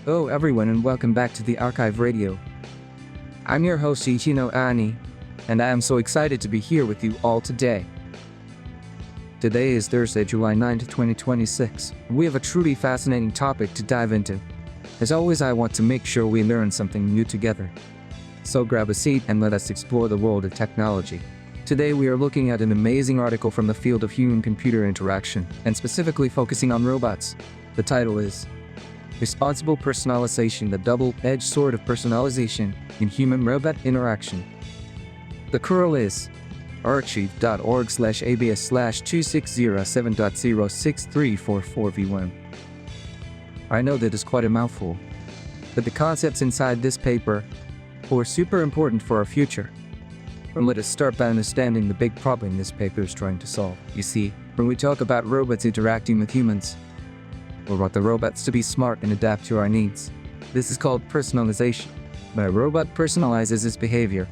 Hello everyone and welcome back to the Archive Radio. I'm your host Ichino Ani, and I am so excited to be here with you all today. Today is Thursday, July 9th, 2026. We have a truly fascinating topic to dive into. As always, I want to make sure we learn something new together. So grab a seat and let us explore the world of technology. Today we are looking at an amazing article from the field of human-computer interaction, and specifically focusing on robots. The title is Responsible Personalization, the Double-Edged Sword of Personalization in Human-Robot Interaction. The URL is archive.org/abs/2607.06344v1. I know that is quite a mouthful, but the concepts inside this paper are super important for our future. And let us start by understanding the big problem this paper is trying to solve. You see, when we talk about robots interacting with humans, we want the robots to be smart and adapt to our needs. This is called personalization. When a robot personalizes its behavior,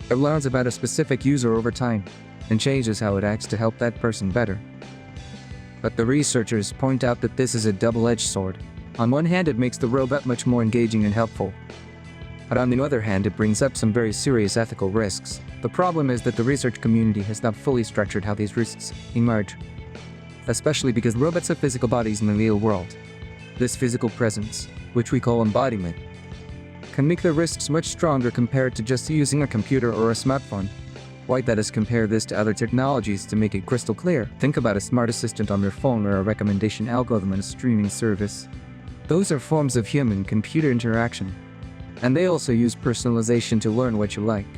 it learns about a specific user over time and changes how it acts to help that person better. But the researchers point out that this is a double-edged sword. On one hand, it makes the robot much more engaging and helpful. But on the other hand, it brings up some very serious ethical risks. The problem is that the research community has not fully structured how these risks emerge, especially because robots have physical bodies in the real world. This physical presence, which we call embodiment, can make the risks much stronger compared to just using a computer or a smartphone. Why let us compare this to other technologies to make it crystal clear. Think about a smart assistant on your phone or a recommendation algorithm in a streaming service. Those are forms of human-computer interaction, and they also use personalization to learn what you like.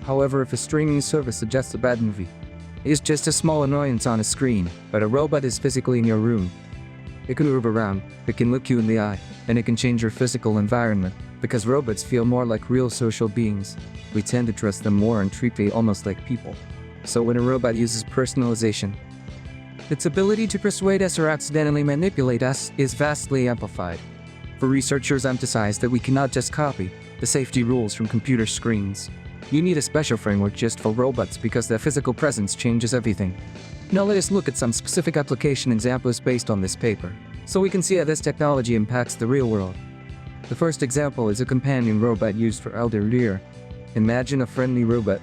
However, if a streaming service suggests a bad movie, it's just a small annoyance on a screen, but a robot is physically in your room. It can move around, it can look you in the eye, and it can change your physical environment. Because robots feel more like real social beings, we tend to trust them more and treat them almost like people. So when a robot uses personalization, its ability to persuade us or accidentally manipulate us is vastly amplified. For researchers emphasize that we cannot just copy the safety rules from computer screens. You need a special framework just for robots because their physical presence changes everything. Now let us look at some specific application examples based on this paper, so we can see how this technology impacts the real world. The first example is a companion robot used for Eldercare. Imagine a friendly robot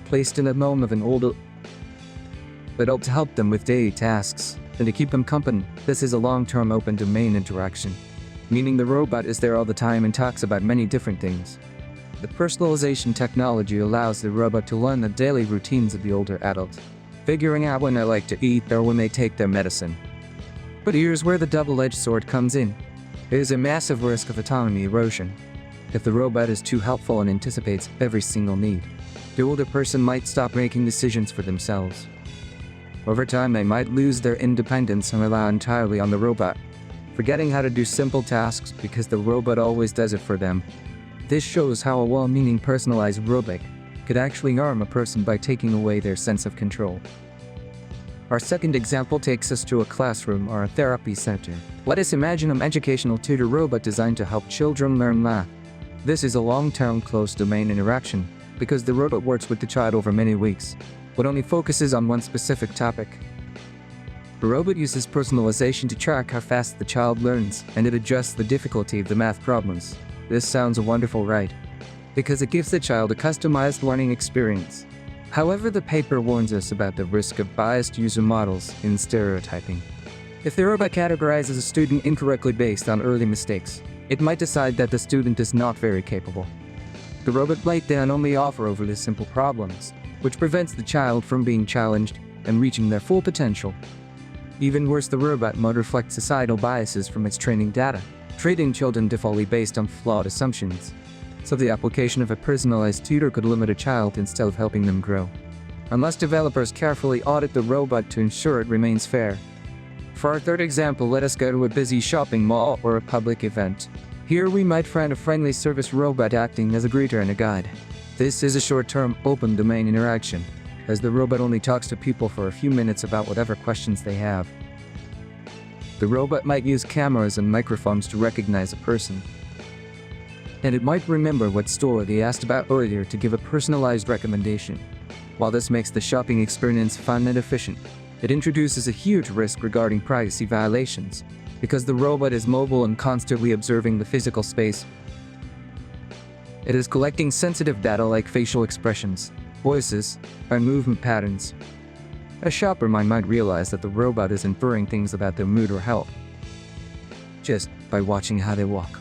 placed in the home of an older adult to help them with daily tasks and to keep them company. This is a long-term open domain interaction, meaning the robot is there all the time and talks about many different things. The personalization technology allows the robot to learn the daily routines of the older adult, figuring out when they like to eat or when they take their medicine. But here's where the double-edged sword comes in. There is a massive risk of autonomy erosion. If the robot is too helpful and anticipates every single need, the older person might stop making decisions for themselves. Over time, they might lose their independence and rely entirely on the robot, forgetting how to do simple tasks because the robot always does it for them. This shows how a well-meaning personalized robot could actually harm a person by taking away their sense of control. Our second example takes us to a classroom or a therapy center. Let us imagine an educational tutor robot designed to help children learn math. This is a long-term closed-domain interaction because the robot works with the child over many weeks, but only focuses on one specific topic. The robot uses personalization to track how fast the child learns, and it adjusts the difficulty of the math problems. This sounds wonderful, right? Because it gives the child a customized learning experience. However, the paper warns us about the risk of biased user models in stereotyping. If the robot categorizes a student incorrectly based on early mistakes, it might decide that the student is not very capable. The robot might then only offer overly simple problems, which prevents the child from being challenged and reaching their full potential. Even worse, the robot might reflect societal biases from its training data, treating children defaultly based on flawed assumptions. So the application of a personalized tutor could limit a child instead of helping them grow, unless developers carefully audit the robot to ensure it remains fair. For our third example, let us go to a busy shopping mall or a public event. Here we might find a friendly service robot acting as a greeter and a guide. This is a short-term open domain interaction, as the robot only talks to people for a few minutes about whatever questions they have. The robot might use cameras and microphones to recognize a person, and it might remember what store they asked about earlier to give a personalized recommendation. While this makes the shopping experience fun and efficient, it introduces a huge risk regarding privacy violations. because the robot is mobile and constantly observing the physical space. It is collecting sensitive data like facial expressions, voices, and movement patterns. A shopper might realize that the robot is inferring things about their mood or health just by watching how they walk.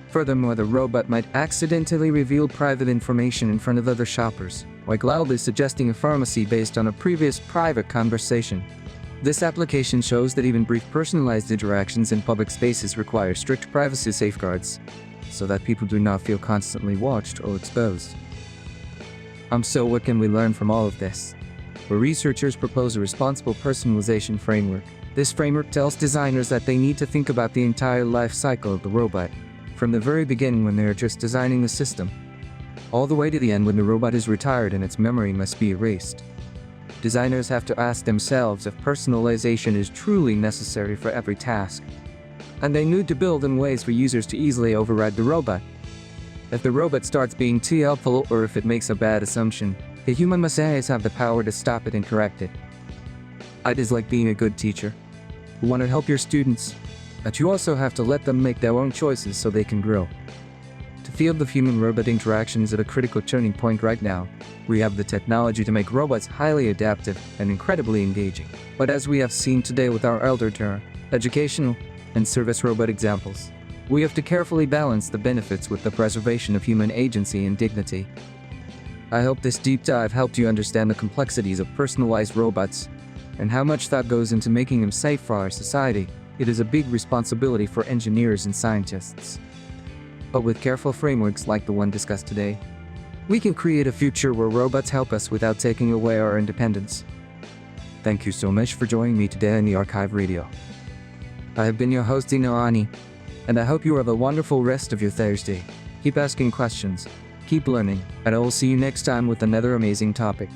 Furthermore, the robot might accidentally reveal private information in front of other shoppers, like loudly suggesting a pharmacy based on a previous private conversation. This application shows that even brief personalized interactions in public spaces require strict privacy safeguards, so that people do not feel constantly watched or exposed. So what can we learn from all of this? Well, researchers propose a responsible personalization framework. This framework tells designers that they need to think about the entire life cycle of the robot, from the very beginning when they are just designing the system, all the way to the end when the robot is retired and its memory must be erased. Designers have to ask themselves if personalization is truly necessary for every task, and they need to build in ways for users to easily override the robot. If the robot starts being too helpful or if it makes a bad assumption, the human must always have the power to stop it and correct it. It is like being a good teacher. You want to help your students, but you also have to let them make their own choices so they can grow. The field of human-robot interaction is at a critical turning point right now. We have the technology to make robots highly adaptive and incredibly engaging. But as we have seen today with our Eldercare, educational, and service robot examples, we have to carefully balance the benefits with the preservation of human agency and dignity. I hope this deep dive helped you understand the complexities of personalized robots and how much thought goes into making them safe for our society. It is a big responsibility for engineers and scientists. But with careful frameworks like the one discussed today, we can create a future where robots help us without taking away our independence. Thank you so much for joining me today in the Archive Radio. I have been your host, Inoani, and I hope you have a wonderful rest of your Thursday. Keep asking questions, keep learning, and I will see you next time with another amazing topic.